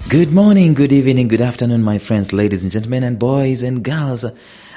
Good morning, good evening, good afternoon, my friends, ladies and gentlemen, and boys and girls.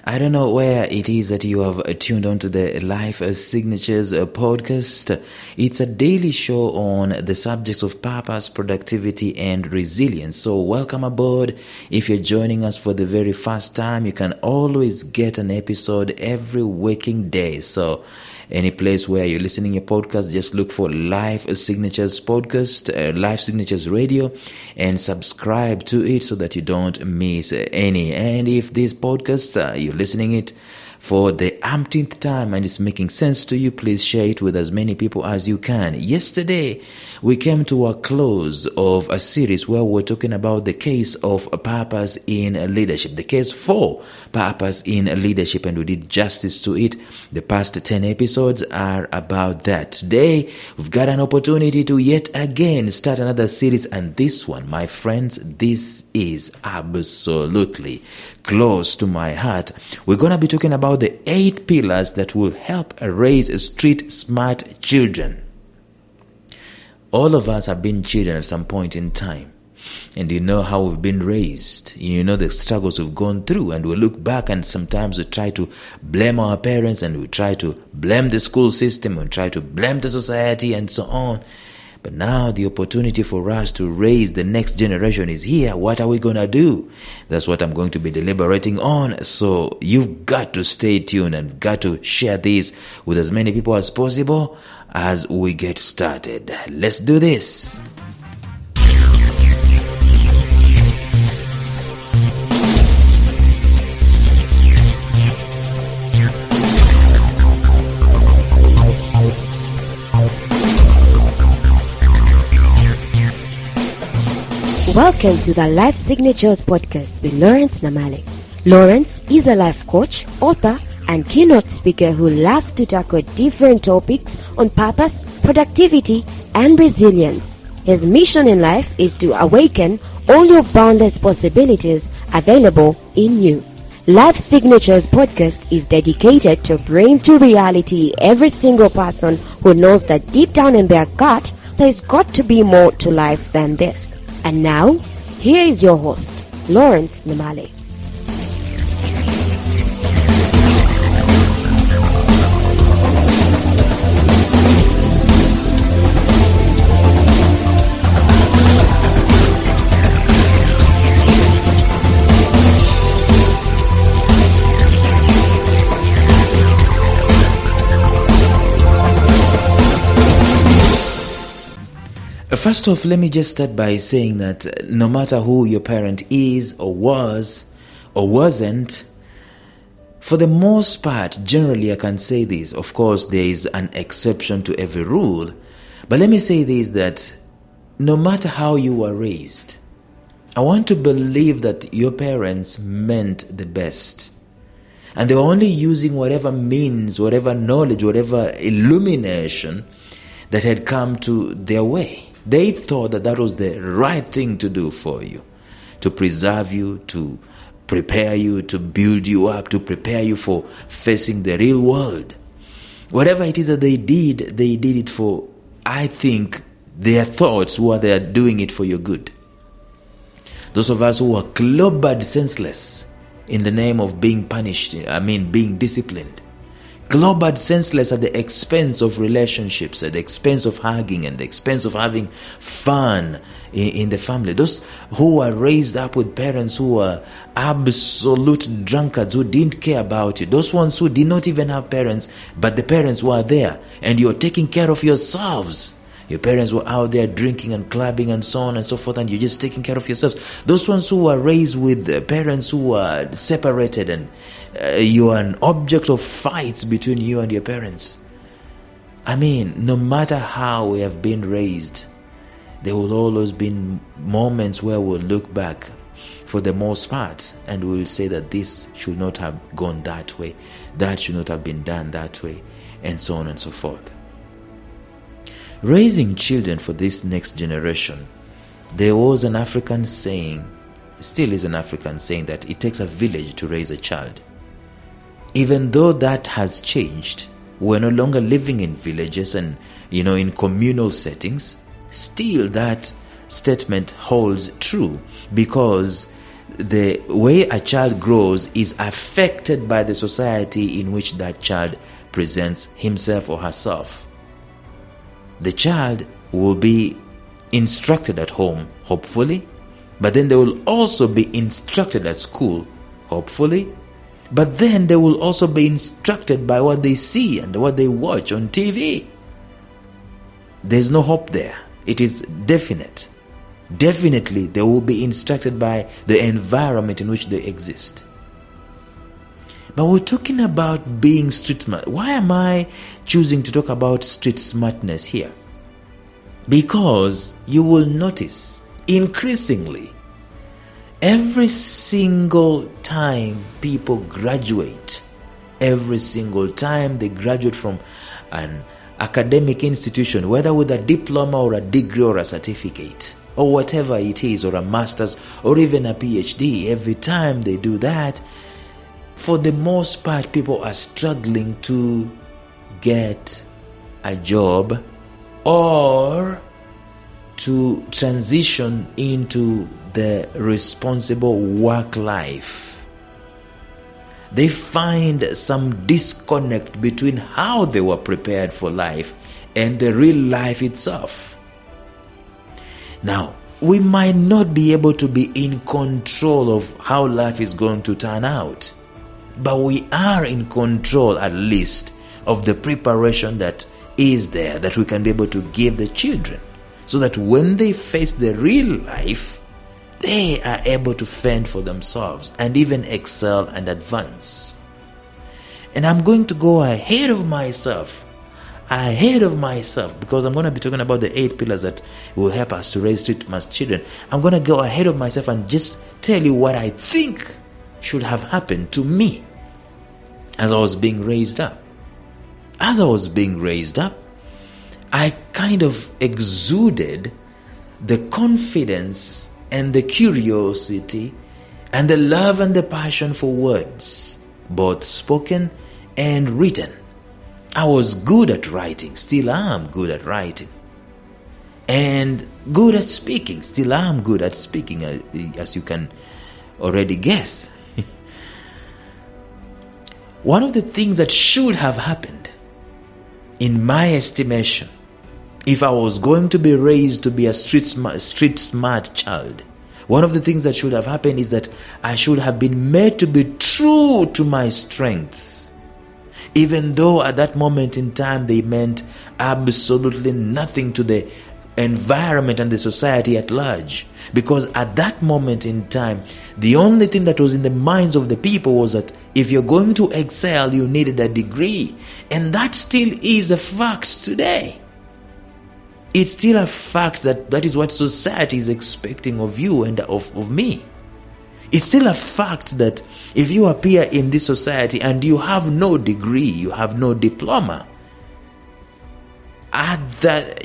I don't know where it is that you have tuned on to the Life Signatures podcast. It's a daily show on the subjects of purpose, productivity, and resilience. So welcome aboard. If you're joining us for the very first time, you can always get an episode every working day. So any place where you're listening your podcast, just look for Life Signatures podcast, Life Signatures Radio, and subscribe to it so that you don't miss any. And if this podcast, you're listening it for the umpteenth time and it's making sense to you, please share it with as many people as you can. Yesterday, we came to a close of a series where we're talking about the case of purpose in leadership, the case for purpose in leadership, and we did justice to it. The past 10 episodes are about that. Today, we've got an opportunity to yet again start another series, and this one, my friends, this is absolutely close to my heart. We're going to be talking about the 8 pillars that will help raise street smart children. All of us have been children at some point in time, and you know how we've been raised. You know the struggles we've gone through, and we look back and sometimes we try to blame our parents, and we try to blame the school system, and try to blame the society, and so on. But now the opportunity for us to raise the next generation is here. What are we going to do? That's what I'm going to be deliberating on. So you've got to stay tuned and got to share this with as many people as possible as we get started. Let's do this. Welcome to the Life Signatures podcast with Lawrence Namale. Lawrence is a life coach, author, and keynote speaker who loves to tackle different topics on purpose, productivity, and resilience. His mission in life is to awaken all your boundless possibilities available in you. Life Signatures podcast is dedicated to bring to reality every single person who knows that deep down in their gut, there's got to be more to life than this. And now, here is your host, Lawrence Namale. First off, let me just start by saying that no matter who your parent is or was or wasn't, for the most part, generally I can say this. Of course, there is an exception to every rule. But let me say this, that no matter how you were raised, I want to believe that your parents meant the best. And they were only using whatever means, whatever knowledge, whatever illumination that had come to their way. They thought that that was the right thing to do for you, to preserve you, to prepare you, to build you up, to prepare you for facing the real world. Whatever it is that they did it for, I think, their thoughts were they are doing it for your good. Those of us who are clobbered senseless in the name of being punished, being disciplined, clobbered senseless at the expense of relationships, at the expense of hugging, and the expense of having fun in the family. Those who were raised up with parents who were absolute drunkards, who didn't care about you. Those ones who did not even have parents, but the parents were there, and you're taking care of yourselves. Your parents were out there drinking and clubbing and so on and so forth, and you're just taking care of yourselves. Those ones who were raised with parents who were separated, and you are an object of fights between you and your parents. No matter how we have been raised, there will always be moments where we'll look back for the most part and we'll say that this should not have gone that way, that should not have been done that way, and so on and so forth. Raising children for this next generation, there was an African saying, still is an African saying, that it takes a village to raise a child. Even though that has changed, we're no longer living in villages and in communal settings, still that statement holds true, because the way a child grows is affected by the society in which that child presents himself or herself. The child will be instructed at home, hopefully, but then they will also be instructed at school, hopefully, but then they will also be instructed by what they see and what they watch on TV. There's no hope there. It is definite. Definitely they will be instructed by the environment in which they exist. But we're talking about being street smart. Why am I choosing to talk about street smartness here? Because you will notice increasingly, every single time people graduate, every single time they graduate from an academic institution, whether with a diploma or a degree or a certificate or whatever it is, or a master's or even a PhD, every time they do that, for the most part, people are struggling to get a job or to transition into the responsible work life. They find some disconnect between how they were prepared for life and the real life itself. Now, we might not be able to be in control of how life is going to turn out, but we are in control at least of the preparation that is there, that we can be able to give the children, so that when they face the real life, they are able to fend for themselves and even excel and advance. And I'm going to go ahead of myself, because I'm going to be talking about the 8 pillars that will help us to raise street smart children. I'm going to go ahead of myself and just tell you what I think should have happened to me as I was being raised up. As I was being raised up, I kind of exuded the confidence and the curiosity and the love and the passion for words, both spoken and written. I was good at writing, still am good at writing, and good at speaking, still am good at speaking, as you can already guess. One of the things that should have happened, in my estimation, if I was going to be raised to be a street smart child, one of the things that should have happened is that I should have been made to be true to my strengths, even though at that moment in time they meant absolutely nothing to the environment and the society at large. Because at that moment in time, the only thing that was in the minds of the people was that if you're going to excel, you needed a degree. And that still is a fact today. It's still a fact that is what society is expecting of you and of me. It's still a fact that if you appear in this society and you have no degree, you have no diploma, at the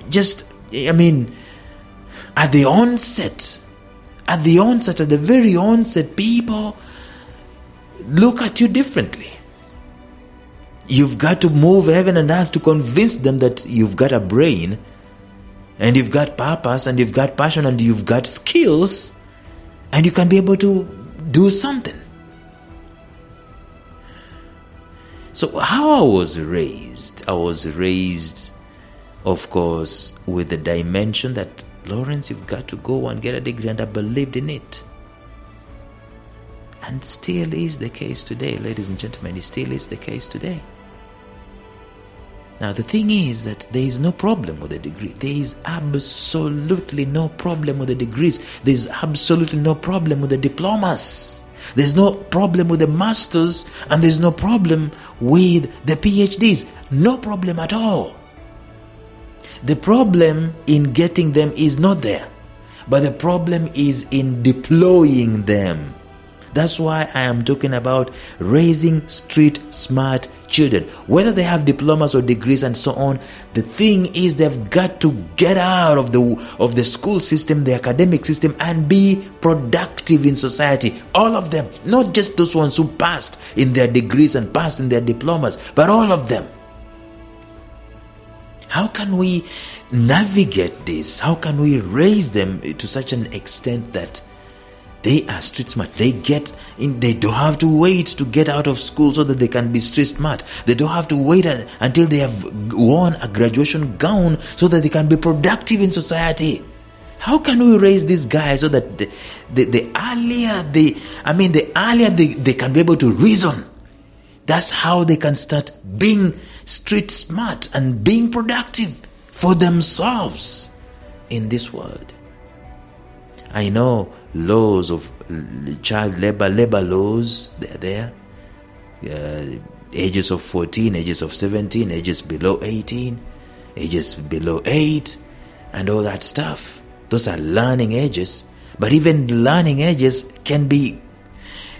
very onset, people look at you differently. You've got to move heaven and earth to convince them that you've got a brain, and you've got purpose, and you've got passion, and you've got skills, and you can be able to do something. So how I was raised, of course, with the dimension that, Lawrence, you've got to go and get a degree, and I believed in it. And still is the case today, ladies and gentlemen, it still is the case today. Now the thing is that there is no problem with the degree. There is absolutely no problem with the degrees. There is absolutely no problem with the diplomas. There's no problem with the masters, and there's no problem with the PhDs. No problem at all. The problem in getting them is not there, but the problem is in deploying them. That's why I am talking about raising street smart children. Whether they have diplomas or degrees and so on, the thing is they've got to get out of the school system, the academic system, and be productive in society. All of them, not just those ones who passed in their degrees and passed in their diplomas, but all of them. How can we navigate this? How can we raise them to such an extent that they are street smart? They don't have to wait to get out of school so that they can be street smart. They don't have to wait until they have worn a graduation gown so that they can be productive in society. How can we raise these guys so that the earlier they can be able to reason? That's how they can start being street smart and being productive for themselves in this world. I know laws of child labor laws, they're there. Ages of 14, ages of 17, ages below 18, ages below 8, and all that stuff. Those are learning ages. But even learning ages can be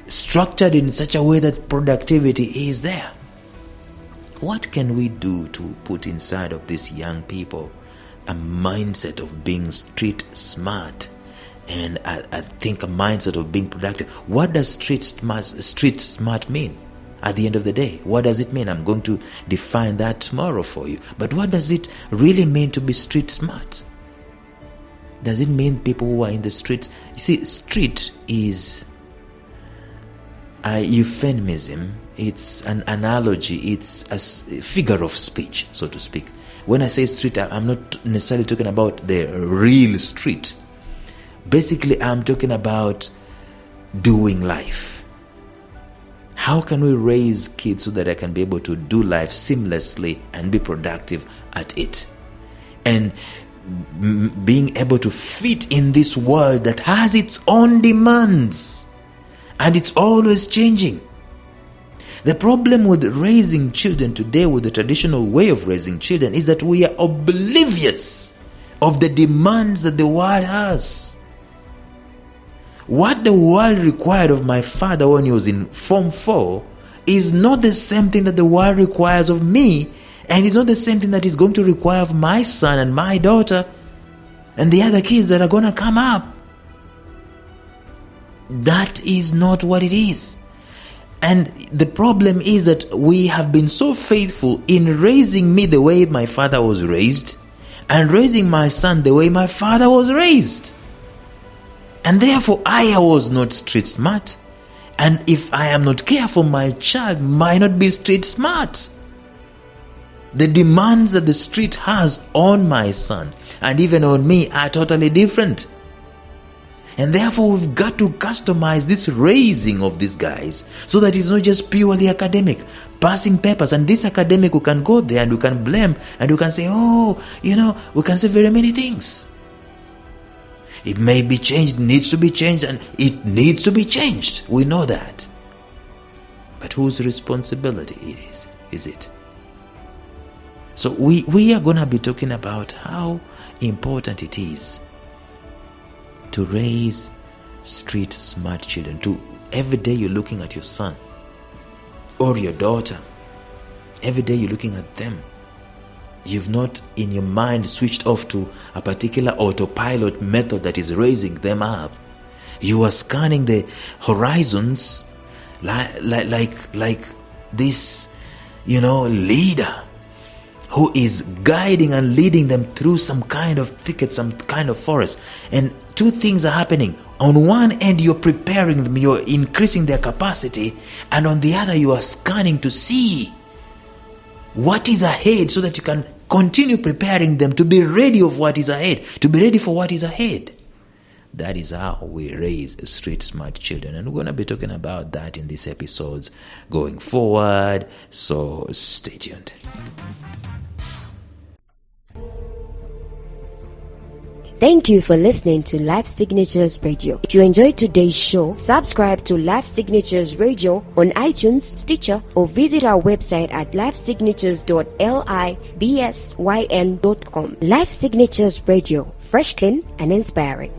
structured in such a way that productivity is there. What can we do to put inside of these young people a mindset of being street smart? And I think a mindset of being productive. What does street smart mean? At the end of the day, what does it mean? I'm going to define that tomorrow for you. But what does it really mean to be street smart? Does it mean people who are in the streets? You see, street is a euphemism. It's an analogy. It's a figure of speech, so to speak. When I say street, I'm not necessarily talking about the real street. Basically, I'm talking about doing life. How can we raise kids so that they can be able to do life seamlessly and be productive at it? And being able to fit in this world that has its own demands and it's always changing. The problem with raising children today, with the traditional way of raising children, is that we are oblivious of the demands that the world has. What the world required of my father when he was in Form 4 is not the same thing that the world requires of me, and it's not the same thing that is going to require of my son and my daughter and the other kids that are going to come up. That is not what it is. And the problem is that we have been so faithful in raising me the way my father was raised and raising my son the way my father was raised. And therefore I was not street smart. And if I am not careful, my child might not be street smart. The demands that the street has on my son and even on me are totally different. And therefore we've got to customize this raising of these guys so that it's not just purely academic, passing papers. And this academic, we can go there and we can blame and we can say, we can say very many things. It may be changed, needs to be changed, and it needs to be changed. We know that. But whose responsibility is it? So we are going to be talking about how important it is to raise street smart children. Every day you're looking at your son or your daughter. Every day you're looking at them. You've not in your mind switched off to a particular autopilot method that is raising them up. You are scanning the horizons like this, leader who is guiding and leading them through some kind of thicket, some kind of forest. And two things are happening. On one end, you're preparing them, you're increasing their capacity, and on the other, you are scanning to see what is ahead so that you can continue preparing them to be ready of what is ahead, to be ready for what is ahead. That is how we raise street smart children, and we're going to be talking about that in these episodes going forward, so stay tuned. Thank you for listening to Life Signatures Radio. If you enjoyed today's show, subscribe to Life Signatures Radio on iTunes, Stitcher, or visit our website at lifesignatures.libsyn.com. Life Signatures Radio, fresh, clean, and inspiring.